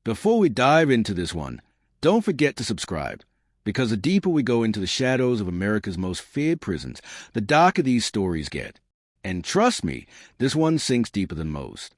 Before we dive into this one, don't forget to subscribe, because the deeper we go into the shadows of America's most feared prisons, the darker these stories get. And trust me, this one sinks deeper than most.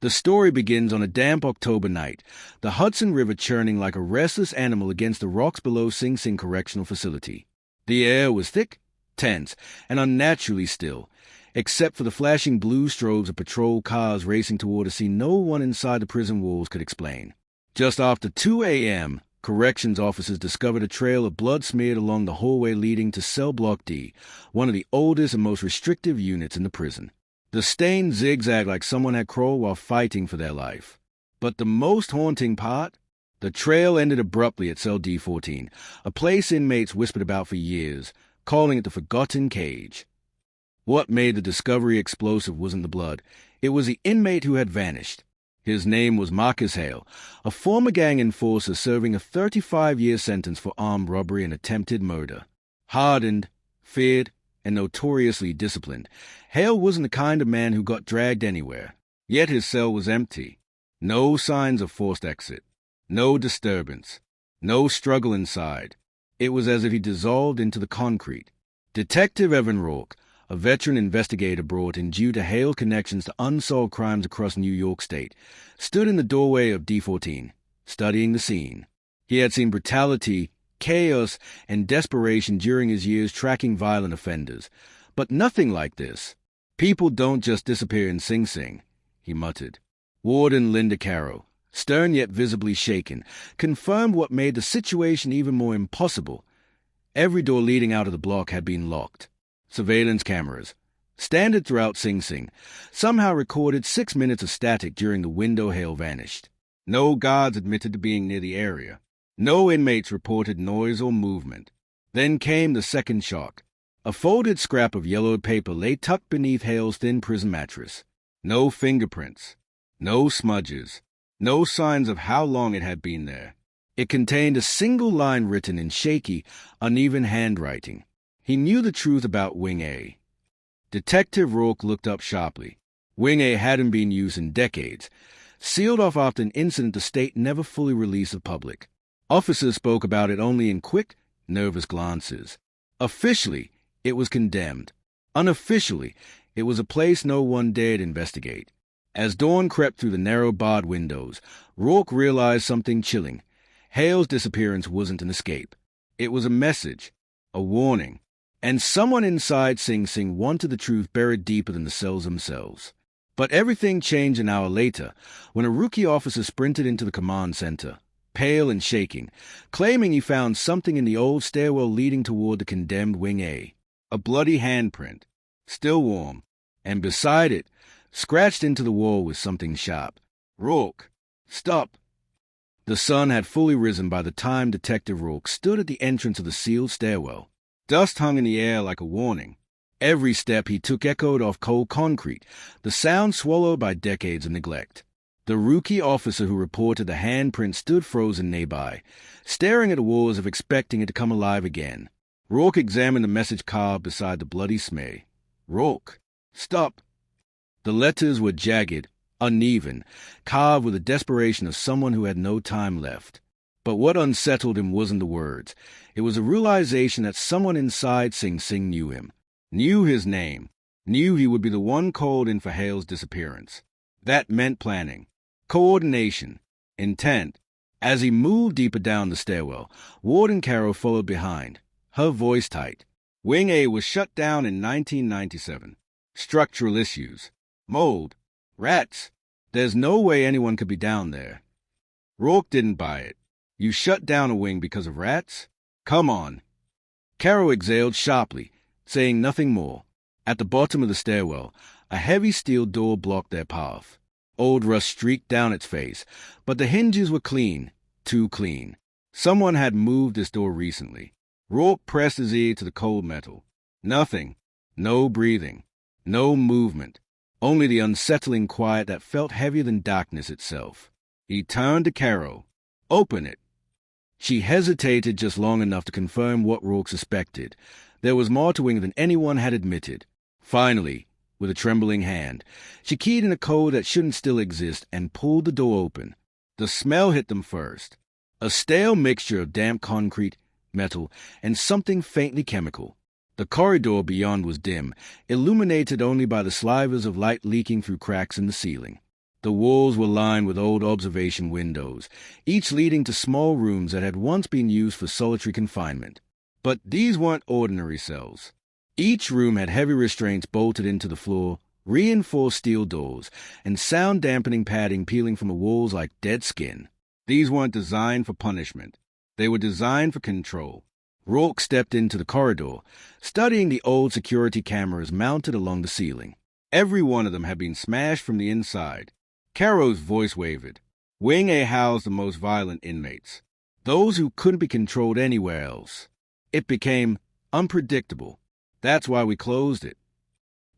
The story begins on a damp October night, the Hudson River churning like a restless animal against the rocks below Sing Sing Correctional Facility. The air was thick, tense, and unnaturally still, except for the flashing blue strobes of patrol cars racing toward a scene no one inside the prison walls could explain. Just after 2 a.m., corrections officers discovered a trail of blood smeared along the hallway leading to Cell Block D, one of the oldest and most restrictive units in the prison. The stain zigzagged like someone had crawled while fighting for their life. But the most haunting part? The trail ended abruptly at Cell D14, a place inmates whispered about for years, calling it the Forgotten Cage. What made the discovery explosive wasn't the blood. It was the inmate who had vanished. His name was Marcus Hale, a former gang enforcer serving a 35-year sentence for armed robbery and attempted murder. Hardened, feared, and notoriously disciplined, Hale wasn't the kind of man who got dragged anywhere. Yet his cell was empty. No signs of forced exit. No disturbance. No struggle inside. It was as if he dissolved into the concrete. Detective Evan Rourke, a veteran investigator brought in due to Hale connections to unsolved crimes across New York State, stood in the doorway of D14, studying the scene. He had seen brutality, chaos, and desperation during his years tracking violent offenders, but nothing like this. People don't just disappear in Sing Sing, he muttered. Warden Linda Caro, stern yet visibly shaken, confirmed what made the situation even more impossible. Every door leading out of the block had been locked. Surveillance cameras, standard throughout Sing Sing, somehow recorded 6 minutes of static during the window Hale vanished. No guards admitted to being near the area. No inmates reported noise or movement. Then came the second shock. A folded scrap of yellowed paper lay tucked beneath Hale's thin prison mattress. No fingerprints. No smudges. No signs of how long it had been there. It contained a single line written in shaky, uneven handwriting. He knew the truth about Wing A. Detective Rourke looked up sharply. Wing A hadn't been used in decades, sealed off after an incident the state never fully released to the public. Officers spoke about it only in quick, nervous glances. Officially, it was condemned. Unofficially, it was a place no one dared investigate. As dawn crept through the narrow barred windows, Rourke realized something chilling. Hale's disappearance wasn't an escape. It was a message, a warning. And someone inside Sing Sing wanted the truth buried deeper than the cells themselves. But everything changed an hour later, when a rookie officer sprinted into the command center, pale and shaking, claiming he found something in the old stairwell leading toward the condemned Wing A. A bloody handprint, still warm, and beside it, scratched into the wall with something sharp. "Rourke, stop!" The sun had fully risen by the time Detective Rourke stood at the entrance of the sealed stairwell. Dust hung in the air like a warning. Every step he took echoed off cold concrete, the sound swallowed by decades of neglect. The rookie officer who reported the handprint stood frozen nearby, staring at the wall as if expecting it to come alive again. Rourke examined the message carved beside the bloody smear. "Rourke, stop!" The letters were jagged, uneven, carved with the desperation of someone who had no time left. But what unsettled him wasn't the words. It was a realization that someone inside Sing Sing knew him, knew his name, knew he would be the one called in for Hale's disappearance. That meant planning, coordination, intent. As he moved deeper down the stairwell, Warden Caro followed behind, her voice tight. Wing A was shut down in 1997. Structural issues. Mold. Rats. There's no way anyone could be down there. Rourke didn't buy it. You shut down a wing because of rats? Come on. Caro exhaled sharply, saying nothing more. At the bottom of the stairwell, a heavy steel door blocked their path. Old rust streaked down its face, but the hinges were clean, too clean. Someone had moved this door recently. Rourke pressed his ear to the cold metal. Nothing. No breathing. No movement. Only the unsettling quiet that felt heavier than darkness itself. He turned to Caro. "Open it." She hesitated just long enough to confirm what Rourke suspected. There was more to Wing than anyone had admitted. Finally, with a trembling hand, she keyed in a code that shouldn't still exist and pulled the door open. The smell hit them first. A stale mixture of damp concrete, metal, and something faintly chemical. The corridor beyond was dim, illuminated only by the slivers of light leaking through cracks in the ceiling. The walls were lined with old observation windows, each leading to small rooms that had once been used for solitary confinement. But these weren't ordinary cells. Each room had heavy restraints bolted into the floor, reinforced steel doors, and sound-dampening padding peeling from the walls like dead skin. These weren't designed for punishment. They were designed for control. Rourke stepped into the corridor, studying the old security cameras mounted along the ceiling. Every one of them had been smashed from the inside. Caro's voice wavered. Wing A housed the most violent inmates, those who couldn't be controlled anywhere else. It became unpredictable. That's why we closed it.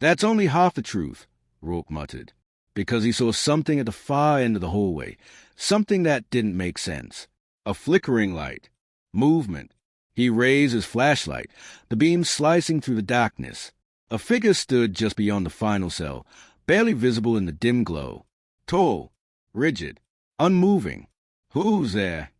That's only half the truth, Rourke muttered, because he saw something at the far end of the hallway, something that didn't make sense. A flickering light. Movement. He raised his flashlight, the beam slicing through the darkness. A figure stood just beyond the final cell, barely visible in the dim glow. Tall, rigid, unmoving. "Who's there?"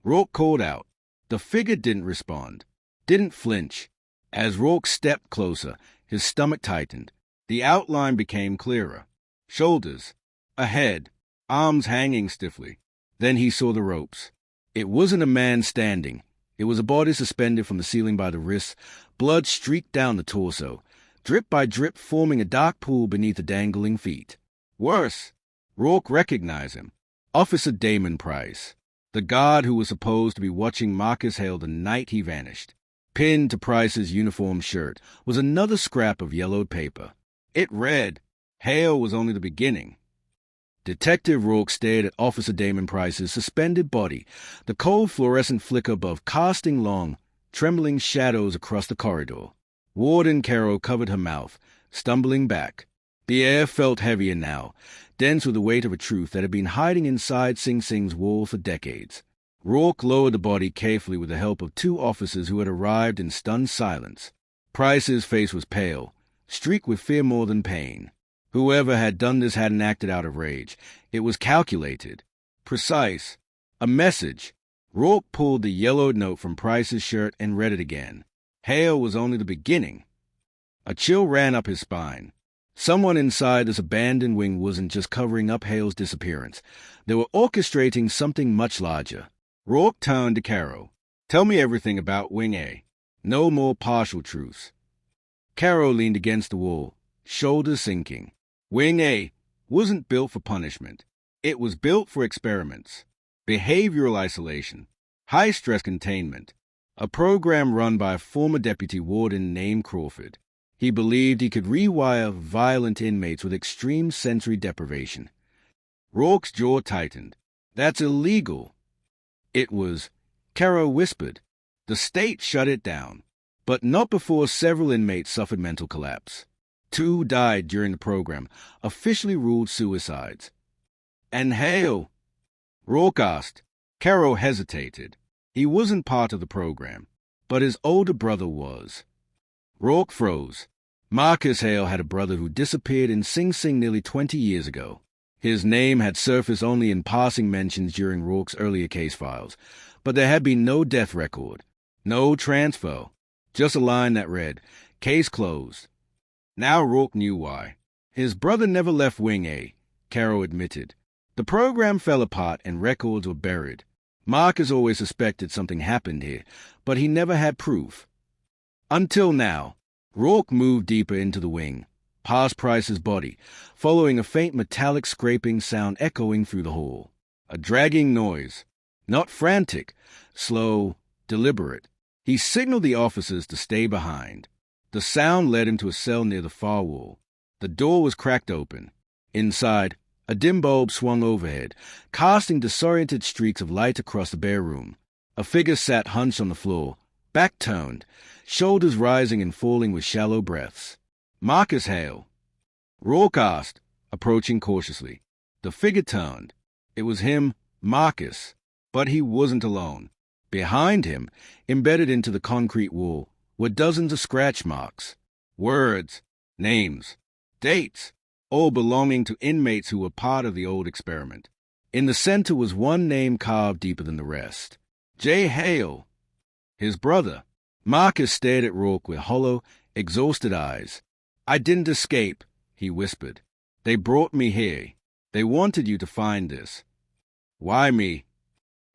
Rourke called out. The figure didn't respond, didn't flinch. As Rourke stepped closer, his stomach tightened. The outline became clearer. Shoulders, a head, arms hanging stiffly. Then he saw the ropes. It wasn't a man standing. It was a body suspended from the ceiling by the wrists. Blood streaked down the torso, drip by drip forming a dark pool beneath the dangling feet. Worse, Rourke recognized him. Officer Damon Price, the guard who was supposed to be watching Marcus Hale the night he vanished. Pinned to Price's uniform shirt was another scrap of yellowed paper. It read, "Hale was only the beginning." Detective Rourke stared at Officer Damon Price's suspended body, the cold fluorescent flicker above casting long, trembling shadows across the corridor. Warden Caro covered her mouth, stumbling back. The air felt heavier now, dense with the weight of a truth that had been hiding inside Sing Sing's wall for decades. Rourke lowered the body carefully with the help of two officers who had arrived in stunned silence. Price's face was pale, streaked with fear more than pain. Whoever had done this hadn't acted out of rage. It was calculated, precise, a message. Rourke pulled the yellowed note from Price's shirt and read it again. Hale was only the beginning. A chill ran up his spine. Someone inside this abandoned wing wasn't just covering up Hale's disappearance. They were orchestrating something much larger. Rourke turned to Caro. "Tell me everything about Wing A. No more partial truths." Caro leaned against the wall, shoulders sinking. Wing A wasn't built for punishment. It was built for experiments, behavioral isolation, high-stress containment, a program run by a former deputy warden named Crawford. He believed he could rewire violent inmates with extreme sensory deprivation. Rourke's jaw tightened. "That's illegal." It was, Caro whispered. The state shut it down, but not before several inmates suffered mental collapse. 2 died during the program, officially ruled suicides. "And Hale?" Rourke asked. Caro hesitated. He wasn't part of the program, but his older brother was. Rourke froze. Marcus Hale had a brother who disappeared in Sing Sing nearly 20 years ago. His name had surfaced only in passing mentions during Rourke's earlier case files, but there had been no death record, no transfer, just a line that read, "Case closed." Now Rourke knew why. His brother never left Wing A, Caro admitted. The program fell apart and records were buried. Marcus always suspected something happened here, but he never had proof. Until now. Rourke moved deeper into the wing, past Price's body, following a faint metallic scraping sound echoing through the hall. A dragging noise. Not frantic, slow, deliberate. He signaled the officers to stay behind. The sound led him to a cell near the far wall. The door was cracked open. Inside, a dim bulb swung overhead, casting disoriented streaks of light across the bare room. A figure sat hunched on the floor, back turned, shoulders rising and falling with shallow breaths. "Marcus Hale?" Rourke asked, approaching cautiously. The figure turned. It was him, Marcus, but he wasn't alone. Behind him, embedded into the concrete wall, were dozens of scratch marks. Words, names, dates, all belonging to inmates who were part of the old experiment. In the center was one name carved deeper than the rest. J. Hale. His brother. Marcus stared at Rourke with hollow, exhausted eyes. "I didn't escape," he whispered. "They brought me here. They wanted you to find this." "Why me?"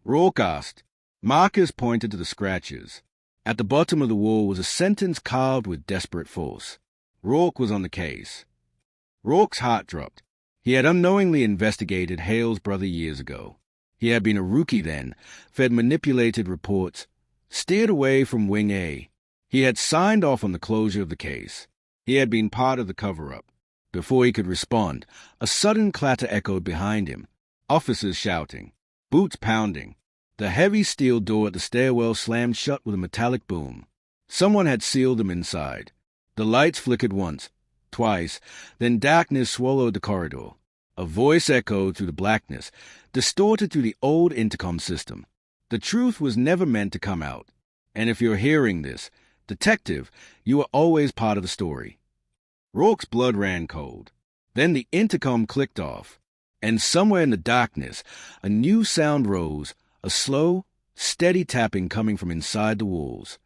Rourke asked. Marcus pointed to the scratches. At the bottom of the wall was a sentence carved with desperate force. Rourke was on the case. Rourke's heart dropped. He had unknowingly investigated Hale's brother years ago. He had been a rookie then, fed manipulated reports, steered away from Wing A. He had signed off on the closure of the case. He had been part of the cover-up. Before he could respond, a sudden clatter echoed behind him. Officers shouting, boots pounding. The heavy steel door at the stairwell slammed shut with a metallic boom. Someone had sealed them inside. The lights flickered once, twice, then darkness swallowed the corridor. A voice echoed through the blackness, distorted through the old intercom system. The truth was never meant to come out. And if you're hearing this, detective, you are always part of the story. Rourke's blood ran cold. Then the intercom clicked off, and somewhere in the darkness, a new sound rose, a slow, steady tapping coming from inside the walls.